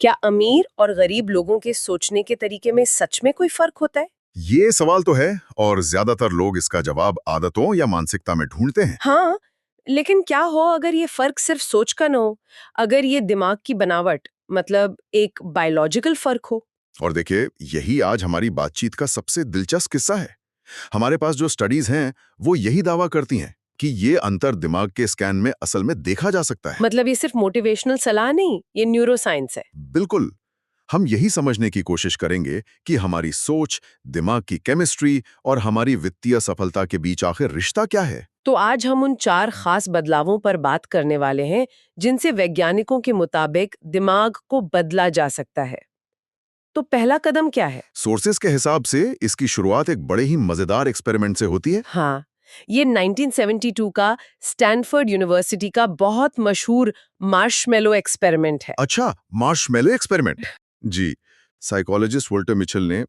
क्या अमीर और गरीब लोगों के सोचने के तरीके में सच में कोई फर्क होता है? ये सवाल तो है और ज्यादातर लोग इसका जवाब आदतों या मानसिकता में ढूंढते हैं। हाँ, लेकिन क्या हो अगर ये फर्क सिर्फ सोच का न हो, अगर ये दिमाग की बनावट मतलब एक बायोलॉजिकल फर्क हो? और देखिए, यही आज हमारी बातचीत का सबसे दिलचस्प किस्सा है। हमारे पास जो स्टडीज हैं, वो यही दावा करती हैं कि ये अंतर दिमाग के स्कैन में असल में देखा जा सकता है। मतलब ये सिर्फ मोटिवेशनल सलाह नहीं, ये न्यूरोसाइंस है। बिल्कुल। हम यही समझने की कोशिश करेंगे कि हमारी सोच, दिमाग की केमिस्ट्री और हमारी वित्तीय सफलता के बीच आखिर रिश्ता क्या है। तो आज हम उन 4 खास बदलावों पर बात करने वाले हैं, जिनसे वैज्ञानिकों के मुताबिक दिमाग को बदला जा सकता है। तो पहला कदम क्या है? सोर्सेस के हिसाब से इसकी शुरुआत एक बड़े ही मजेदार एक्सपेरिमेंट से होती है। हाँ, ये 1972 का स्टैनफोर्ड यूनिवर्सिटी का बहुत मशहूर मार्शमेलो एक्सपेरिमेंट है। अच्छा, मार्शमेलो एक्सपेरिमेंट। जी, साइकोलॉजिस्ट वोल्टर मिचेल ने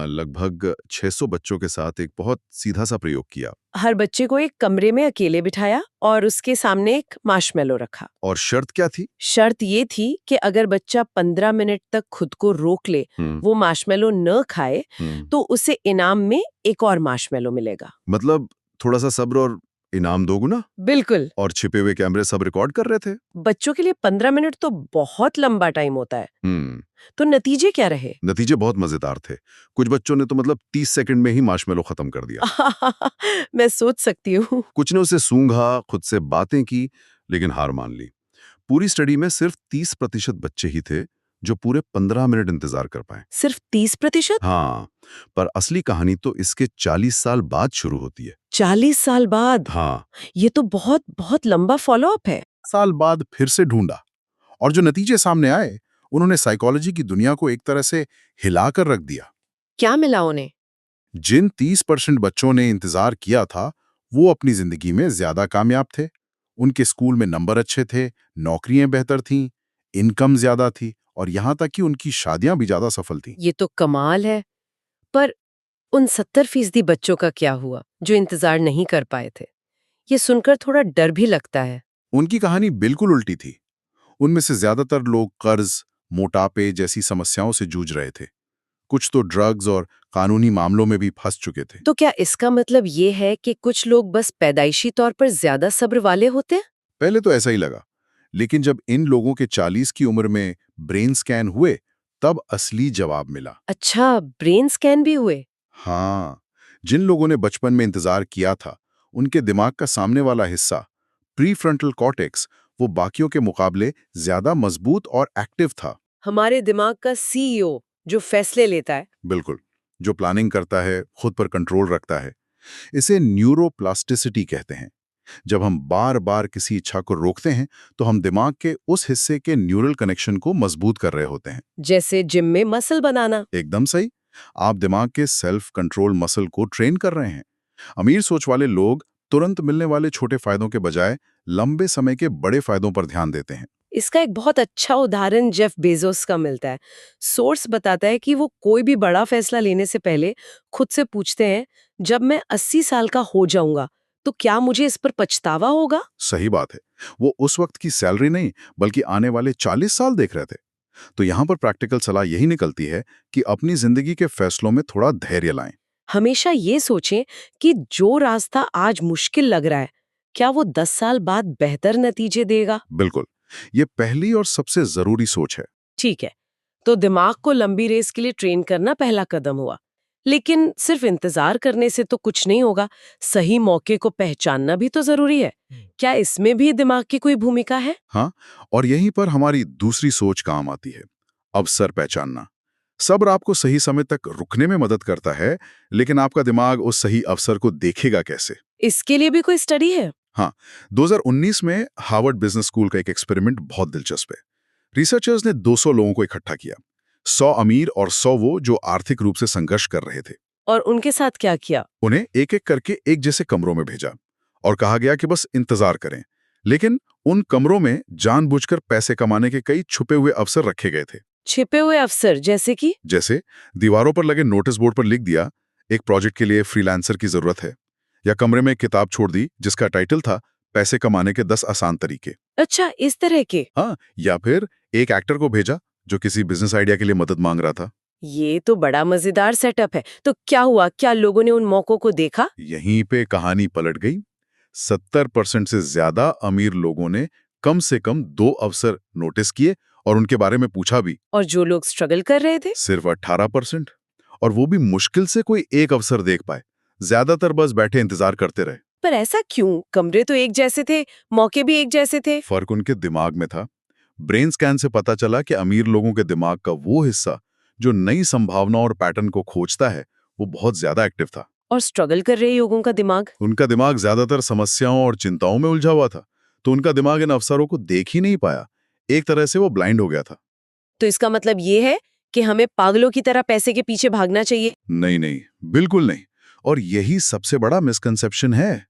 लगभग 600 बच्चों के साथ एक बहुत सीधा सा प्रयोग किया। हर बच्चे को एक कमरे में अकेले बिठाया और उसके सामने एक मार्शमेलो रखा। और शर्त क्या थी? शर्त ये थी कि अगर बच्चा 15 मिनट तक खुद को रोक ले, हम्म। वो मार्शमेलो न खाए, तो उसे इनाम में एक और मार्शमेलो मिलेगा। मतलब थोड़ा सा सब्र और इनाम दोगुना। बिल्कुल। और छिपे हुए कैमरे सब रिकॉर्ड कर रहे थे। बच्चों के लिए 15 मिनट तो बहुत लंबा टाइम होता है। हम्म। तो नतीजे क्या रहे? नतीजे बहुत मजेदार थे। कुछ बच्चों ने तो मतलब 30 सेकंड में ही मार्शमेलो खत्म कर दिया। मैं सोच सकती हूँ। कुछ ने उसे सूंघा, खुद से बातें की, लेकिन हार मान ली। पूरी स्टडी में सिर्फ 30% बच्चे ही थे जो पूरे 15 मिनट इंतजार कर पाए। सिर्फ 30%? हाँ, पर असली कहानी तो इसके 40 साल बाद शुरू होती है। 40 साल बाद? हाँ, ये तो बहुत बहुत लंबा फॉलोअप है। साल बाद फिर से ढूंढा और जो नतीजे सामने आए उन्होंने साइकोलॉजी की दुनिया को एक तरह से हिलाकर रख दिया। क्या मिला उन्हें? जिन 30% बच्चों ने इंतजार किया था वो अपनी जिंदगी में ज्यादा कामयाब थे। उनके स्कूल में नंबर अच्छे थे, नौकरियां बेहतर थीं, इनकम ज्यादा थी और यहां तक कि उनकी शादियां भी ज्यादा सफल थीं। ये तो कमाल है। पर उन 70% बच्चों का क्या हुआ जो इंतजार नहीं कर पाए थे? ये सुनकर थोड़ा डर भी लगता है। उनकी कहानी बिल्कुल उल्टी थी। उनमें से ज्यादातर लोग कर्ज, मोटापे जैसी समस्याओं से जूझ रहे थे। कुछ तो ड्रग्स और कानूनी मामलों में भी फंस चुके थे। तो क्या इसका मतलब ये है कि कुछ लोग बस पैदाइशी तौर पर ज्यादा सब्र वाले होते हैं? पहले तो ऐसा ही लगा, लेकिन जब इन लोगों के 40 की उम्र में ब्रेन स्कैन हुए तब असली जवाब मिला। अच्छा, ब्रेन स्कैन भी हुए? हाँ, जिन लोगों ने बचपन में इंतजार किया था उनके दिमाग का सामने वाला हिस्सा, प्रीफ्रंटल कॉर्टेक्स, वो बाकियों के मुकाबले ज्यादा मजबूत और एक्टिव था। हमारे दिमाग का सीईओ जो फैसले लेता है। बिल्कुल, जो प्लानिंग करता है, खुद पर कंट्रोल रखता है। इसे न्यूरोप्लास्टिसिटी कहते हैं। जब हम बार बार किसी इच्छा को रोकते हैं तो हम दिमाग के उस हिस्से के न्यूरल कनेक्शन को मजबूत कर रहे होते हैं। जैसे जिम में मसल बनाना। एकदम सही। आप दिमाग के सेल्फ कंट्रोल मसल को ट्रेन कर रहे हैं। अमीर सोच वाले लोग तुरंत मिलने वाले छोटे फायदों के बजाय लंबे समय के बड़े फायदों पर ध्यान देते हैं। इसका एक बहुत अच्छा उदाहरण जेफ बेजोस का मिलता है। सोर्स बताता है कि वो कोई भी बड़ा फैसला लेने से पहले खुद से पूछते हैं, जब मैं 80 साल का हो जाऊंगा तो क्या मुझे इस पर पछतावा होगा? सही बात है। वो उस वक्त की सैलरी नहीं बल्कि आने वाले 40 साल देख रहे थे। तो यहाँ पर प्रैक्टिकल सलाह यही निकलती है कि अपनी जिंदगी के फैसलों में थोड़ा धैर्य लाएं। हमेशा ये सोचें कि जो रास्ता आज मुश्किल लग रहा है, क्या वो 10 साल बाद बेहतर नतीजे देगा? बिल्कुल, ये पहली और सबसे जरूरी सोच है। ठीक है, तो दिमाग को लंबी रेस के लिए ट्रेन करना पहला कदम हुआ। लेकिन सिर्फ इंतजार करने से तो कुछ नहीं होगा, सही मौके को पहचानना भी तो जरूरी है। क्या इसमें भी दिमाग की कोई भूमिका है? हाँ, और यहीं पर हमारी दूसरी सोच काम आती है, अवसर पहचानना। सब्र आपको सही समय तक रुकने में मदद करता है, लेकिन आपका दिमाग उस सही अवसर को देखेगा कैसे? इसके लिए भी कोई स्टडी है? हाँ, 2019 में हार्वर्ड बिजनेस स्कूल का एक एक्सपेरिमेंट बहुत दिलचस्प है। रिसर्चर्स ने 200 लोगों को इकट्ठा किया, 100 अमीर और 100 वो जो आर्थिक रूप से संघर्ष कर रहे थे। और उनके साथ क्या किया? उन्हें एक एक करके एक जैसे कमरों में भेजा और कहा गया कि बस इंतजार करें। लेकिन उन कमरों में जानबूझकर पैसे कमाने के कई छुपे हुए अवसर रखे गए थे। छिपे हुए अवसर जैसे कि? जैसे दीवारों पर लगे नोटिस बोर्ड पर लिख दिया, एक प्रोजेक्ट के लिए फ्रीलांसर की जरूरत है, या कमरे में एक किताब छोड़ दी जिसका टाइटल था पैसे कमाने के 10 आसान तरीके। अच्छा, इस तरह के? हाँ, या फिर एक एक्टर को भेजा जो किसी बिजनेस आइडिया के लिए मदद मांग रहा था। ये तो बड़ा मजेदार सेटअप है। तो क्या हुआ, क्या लोगों ने उन मौकों को देखा? यहीं पे कहानी पलट गई। 70% से ज्यादा अमीर लोगों ने कम से कम 2 अवसर नोटिस किए और उनके बारे में पूछा भी। और जो लोग स्ट्रगल कर रहे थे? सिर्फ 18%, और वो भी मुश्किल से कोई एक अवसर देख पाए। ज्यादातर बस बैठे इंतजार करते रहे। पर ऐसा क्यों? कमरे तो एक जैसे थे, मौके भी एक जैसे थे। फर्क उनके दिमाग में था। ब्रेन स्कैन से पता चला कि अमीर लोगों के दिमाग का वो हिस्सा जो नई संभावनाओं और पैटर्न को खोजता है, वो बहुत ज्यादा एक्टिव था। और स्ट्रगल कर रहे लोगों का दिमाग? उनका दिमाग ज्यादातर समस्याओं और चिंताओं में उलझा हुआ था, तो उनका दिमाग इन अवसरों को देख ही नहीं पाया। एक तरह से वो ब्लाइंड हो गया था। तो इसका मतलब ये है कि हमें पागलों की तरह पैसे के पीछे भागना चाहिए? नहीं नहीं, बिल्कुल नहीं। और यही सबसे बड़ा मिसकंसेप्शन है।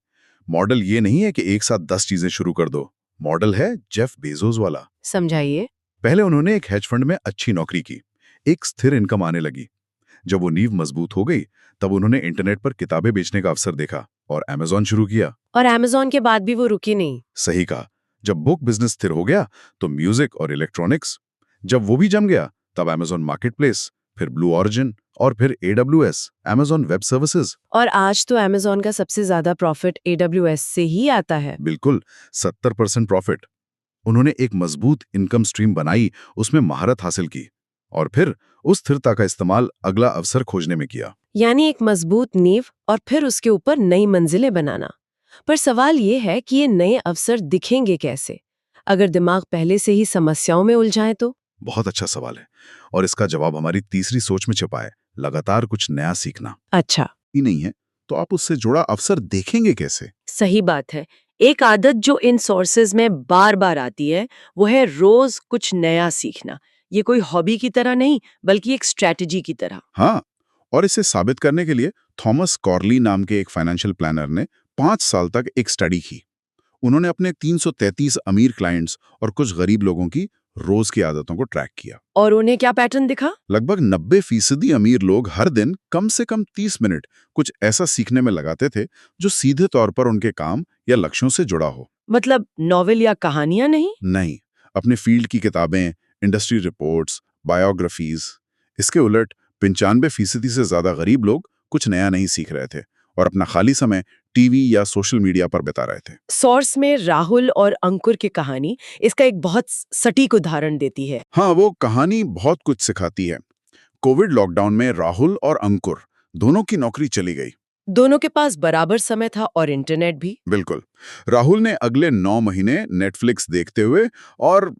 मॉडल ये नहीं है कि एक साथ 10 चीजें शुरू कर दो। मॉडल है जेफ बेजोस वाला। समझाइए। पहले उन्होंने एक हेज फंड में अच्छी नौकरी की, एक स्थिर इनकम आने लगी। जब वो नींव मजबूत हो गई, तब उन्होंने इंटरनेट पर किताबें बेचने का अवसर देखा और अमेज़न शुरू किया। और अमेज़न के बाद भी वो रुकी नहीं? सही कहा। जब बुक बिजनेस स्थिर हो गया, तो म्यूजिक और इलेक्ट्रॉनिक्स। जब वो भी जम गया, तब अमेज़न मार्केटप्लेस, फिर ब्लू ऑरिजिन और फिर AWS, अमेज़न वेब सर्विसेज। और आज तो अमेज़न का सबसे ज्यादा प्रॉफिट AWS से ही आता है। बिल्कुल, 70% प्रॉफिट। उन्होंने एक मजबूत इनकम स्ट्रीम बनाई, उसमें महारत हासिल की और फिर उस स्थिरता का इस्तेमाल अगला अवसर खोजने में किया। यानी एक मजबूत नींव और फिर उसके ऊपर नई मंजिलें बनाना। पर सवाल ये है कि ये नए अवसर दिखेंगे कैसे? अगर दिमाग पहले से ही समस्याओं में उलझाए तो? बहुत अच्छा सवाल है, और इसका जवाब हमारी तीसरी सोच में छिपा है: लगातार कुछ नया सीखना। अच्छा, ही नहीं है तो आप उससे जुड़ा अवसर देखेंगे कैसे? सही बात है। एक आदत जो इन सोर्सेज में बार बार आती है, वो है रोज कुछ नया सीखना। ये कोई हॉबी की तरह नहीं, बल्कि एक स्ट्रैटेजी की तरह। हाँ, और इसे साबित करने के लिए थॉमस कॉर्ली नाम के एक फाइनेंशियल प्लानर ने 5 साल तक एक स्टडी की। उन्होंने अपने 333 अमीर क्लाइंट्स और कुछ गरीब लोगों की रोज की आदतों को ट्रैक किया। और उन्हें क्या पैटर्न दिखा? लगभग 90% अमीर लोग हर दिन कम से कम 30 मिनट कुछ ऐसा सीखने में लगाते थे जो सीधे तौर पर उनके काम या लक्ष्यों से जुड़ा हो। मतलब नॉवेल या कहानियां नहीं? नहीं, अपने फील्ड की किताबें, इंडस्ट्री रिपोर्ट्स, बायोग्राफीज। इसके उलट 95% से ज्यादा गरीब लोग कुछ नया नहीं सीख रहे थे और अपना खाली समय टीवी या सोशल मीडिया पर बिता रहे थे। सोर्स में राहुल और अंकुर की कहानी इसका एक बहुत सटीक उदाहरण देती है। हाँ, वो कहानी बहुत कुछ सिखाती है। कोविड लॉकडाउन में राहुल और अंकुर दोनों की नौकरी चली गई। दोनों के पास बराबर समय था और इंटरनेट भी। बिल्कुल। राहुल ने अगले 9 महीने नेटफ्लिक्स देखते हुए और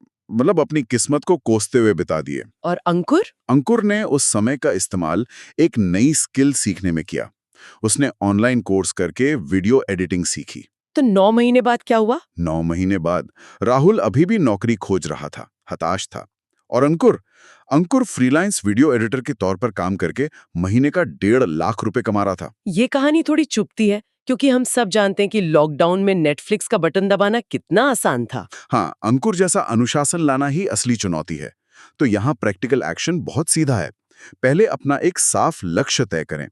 अपनी किस्मत को कोसते हुए बिता दिए। और अंकुर? अंकुर ने उस समय का इस्तेमाल एक नई स्किल सीखने में किया। उसने ऑनलाइन कोर्स करके वीडियो एडिटिंग सीखी। तो 9 महीने बाद क्या हुआ? 9 महीने बाद राहुल अभी भी नौकरी खोज रहा था, हताश था। और अंकुर अंकुर फ्रीलांस वीडियो एडिटर के तौर पर काम करके महीने का 1.5 लाख रुपए कमा रहा था। ये कहानी थोड़ी चुभती है, क्योंकि हम सब जानते हैं कि लॉकडाउन में नेटफ्लिक्स का बटन दबाना कितना आसान था। हाँ, अंकुर जैसा अनुशासन लाना ही असली चुनौती है। तो यहाँ प्रैक्टिकल एक्शन बहुत सीधा है। पहले अपना एक साफ लक्ष्य तय करें,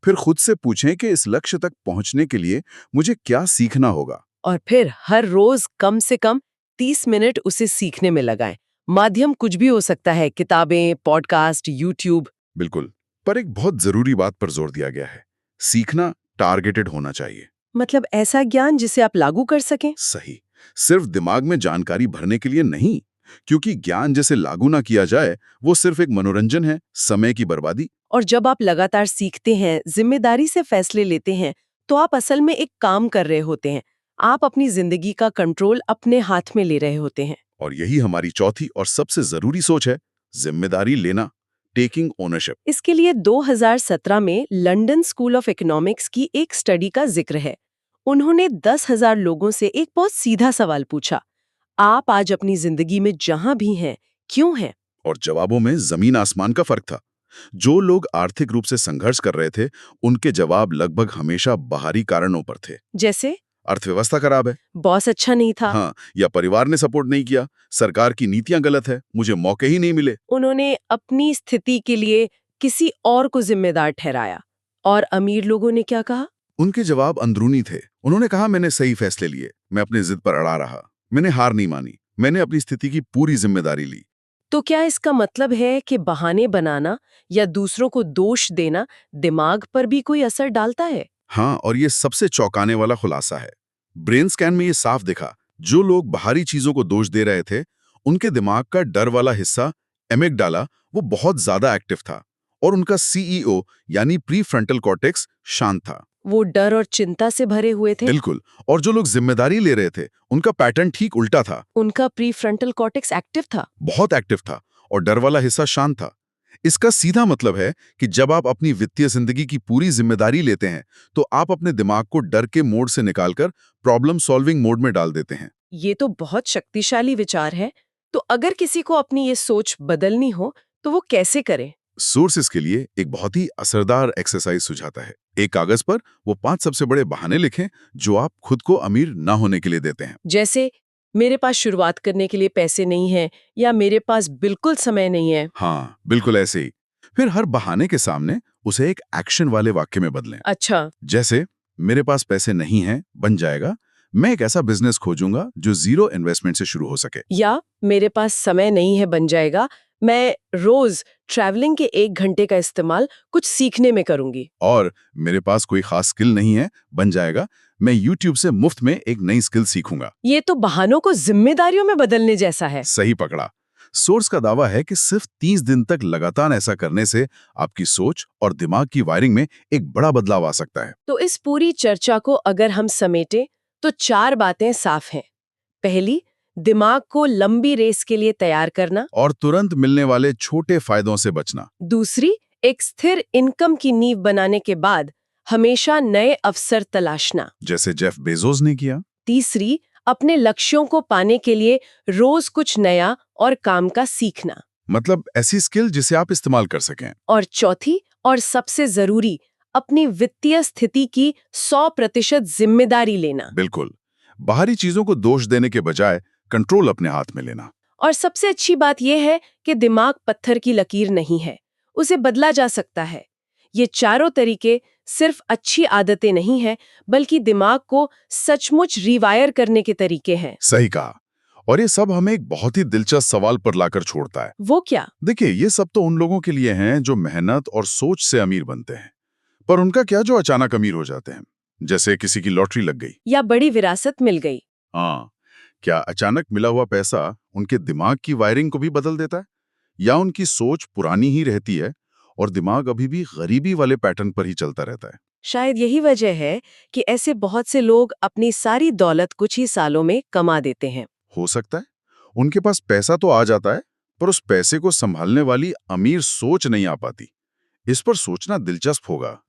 फिर खुद से पूछें कि इस लक्ष्य तक पहुंचने के लिए मुझे क्या सीखना होगा। और फिर हर रोज कम से कम 30 मिनट उसे सीखने में लगाएं। माध्यम कुछ भी हो सकता है, किताबें, पॉडकास्ट, यूट्यूब। बिल्कुल, पर एक बहुत जरूरी बात पर जोर दिया गया है: सीखना टारगेटेड होना चाहिए। मतलब ऐसा ज्ञान जिसे आप लागू कर सकें। सही, सिर्फ दिमाग में जानकारी भरने के लिए नहीं, क्योंकि ज्ञान जिसे लागू ना किया जाए वो सिर्फ एक मनोरंजन है, समय की बर्बादी। और जब आप लगातार सीखते हैं, जिम्मेदारी से फैसले लेते हैं, तो आप असल में एक काम कर रहे होते हैं। आप अपनी जिंदगी का कंट्रोल अपने हाथ में ले रहे होते हैं। और यही हमारी चौथी और सबसे जरूरी सोच है: जिम्मेदारी लेना, टेकिंग ओनरशिप। इसके लिए 2017 में लंदन स्कूल ऑफ इकोनॉमिक्स की एक स्टडी का जिक्र है। उन्होंने 10,000 लोगों से एक बहुत सीधा सवाल पूछा: आप आज अपनी जिंदगी में जहां भी हैं, क्यों हैं? और जवाबों में जमीन आसमान का फर्क था। जो लोग आर्थिक रूप से संघर्ष कर रहे थे, उनके जवाब लगभग हमेशा बाहरी कारणों पर थे। जैसे अर्थव्यवस्था खराब है, बॉस अच्छा नहीं था। हाँ, या परिवार ने सपोर्ट नहीं किया, सरकार की नीतियां गलत है, मुझे मौके ही नहीं मिले। उन्होंने अपनी स्थिति के लिए किसी और को जिम्मेदार ठहराया। और अमीर लोगों ने क्या कहा? उनके जवाब अंदरूनी थे। उन्होंने कहा, मैंने सही फैसले लिए, मैं अपनी जिद पर अड़ा रहा, मैंने हार नहीं मानी, मैंने अपनी स्थिति की पूरी जिम्मेदारी ली। तो क्या इसका मतलब है कि बहाने बनाना या दूसरों को दोष देना दिमाग पर भी कोई असर डालता है? हाँ, और ये सबसे चौंकाने वाला खुलासा है। ब्रेन स्कैन में ये साफ दिखा, जो लोग बाहरी चीजों को दोष दे रहे थे, उनके दिमाग का डर वाला हिस्सा एमिगडाला वो बहुत ज्यादा एक्टिव था और उनका सीईओ यानी प्री फ्रंटल कॉर्टेक्स शांत था। वो डर और चिंता से भरे हुए थे। बिल्कुल। और जो लोग जिम्मेदारी ले रहे थे, उनका पैटर्न ठीक उल्टा था। उनका प्रीफ्रंटल कॉर्टेक्स एक्टिव था। बहुत एक्टिव था और डर वाला हिस्सा शांत था। इसका सीधा मतलब है कि जब आप अपनी वित्तीय जिंदगी की पूरी जिम्मेदारी लेते हैं, तो आप अपने दिमाग को डर के मोड से निकालकर प्रॉब्लम सॉल्विंग मोड में डाल देते हैं। ये तो बहुत शक्तिशाली विचार है। तो अगर किसी को अपनी ये सोच बदलनी हो तो वो कैसे करे? सोर्सेस के लिए एक बहुत ही असरदार एक्सरसाइज सुझाता है। एक कागज पर वो 5 सबसे बड़े बहाने लिखें जो आप खुद को अमीर ना होने के लिए देते हैं। जैसे मेरे पास शुरुआत करने के लिए पैसे नहीं है या मेरे पास बिल्कुल समय नहीं है। हाँ, बिल्कुल ऐसे ही। फिर हर बहाने के सामने उसे एक एक्शन वाले वाक्य में बदलें। अच्छा। जैसे मेरे पास पैसे नहीं हैं बन जाएगा, मैं एक ऐसा बिजनेस खोजूंगा जो जीरो इन्वेस्टमेंट से शुरू हो सके। या मेरे पास समय नहीं है बन जाएगा, मैं रोज ट्रैवलिंग के 1 घंटे का इस्तेमाल कुछ सीखने में करूंगी। और मेरे पास कोई खास स्किल नहीं है बन जाएगा, मैं YouTube से मुफ्त में एक नई स्किल सीखूंगा। ये तो बहानों को जिम्मेदारियों में बदलने जैसा है। सही पकड़ा। सोर्स का दावा है कि सिर्फ 30 दिन तक लगातार ऐसा करने से आपकी सोच और दिमाग की वायरिंग में एक बड़ा बदलाव आ सकता है। तो इस पूरी चर्चा को अगर हम समेटें तो 4 बातें साफ हैं। पहली, दिमाग को लंबी रेस के लिए तैयार करना। और तुरंत मिलने वाले छोटे फायदों से बचना। दूसरी, एक स्थिर इनकम की नींव बनाने के बाद हमेशा नए अवसर तलाशना। जैसे जेफ बेजोस ने किया। तीसरी, अपने लक्ष्यों को पाने के लिए रोज कुछ नया और काम का सीखना। मतलब ऐसी स्किल जिसे आप इस्तेमाल कर सकें। और चौथी और सबसे जरूरी, अपनी वित्तीय स्थिति की 100% जिम्मेदारी लेना। बिल्कुल। बाहरी चीजों को दोष देने के बजाय कंट्रोल अपने हाथ में लेना। और सबसे अच्छी बात यह है कि दिमाग पत्थर की लकीर नहीं है, उसे बदला जा सकता है। ये चारों तरीके सिर्फ अच्छी आदतें नहीं हैं, बल्कि दिमाग को सचमुच रिवायर करने के तरीके हैं। सही कहा। और ये सब हमें एक बहुत ही दिलचस्प सवाल पर लाकर छोड़ता है। वो क्या? देखिए, ये सब तो उन लोगों के लिए हैं जो मेहनत और सोच से अमीर बनते हैं, पर उनका क्या जो अचानक अमीर हो जाते हैं, जैसे किसी की लॉटरी लग गई या बड़ी विरासत मिल गई। हाँ, क्या अचानक मिला हुआ पैसा उनके दिमाग की वायरिंग को भी बदल देता है, या उनकी सोच पुरानी ही रहती है और दिमाग अभी भी गरीबी वाले पैटर्न पर ही चलता रहता है? शायद यही वजह है कि ऐसे बहुत से लोग अपनी सारी दौलत कुछ ही सालों में कमा देते हैं। हो सकता है उनके पास पैसा तो आ जाता है, पर उस पैसे को संभालने वाली अमीर सोच नहीं आ पाती। इस पर सोचना दिलचस्प होगा।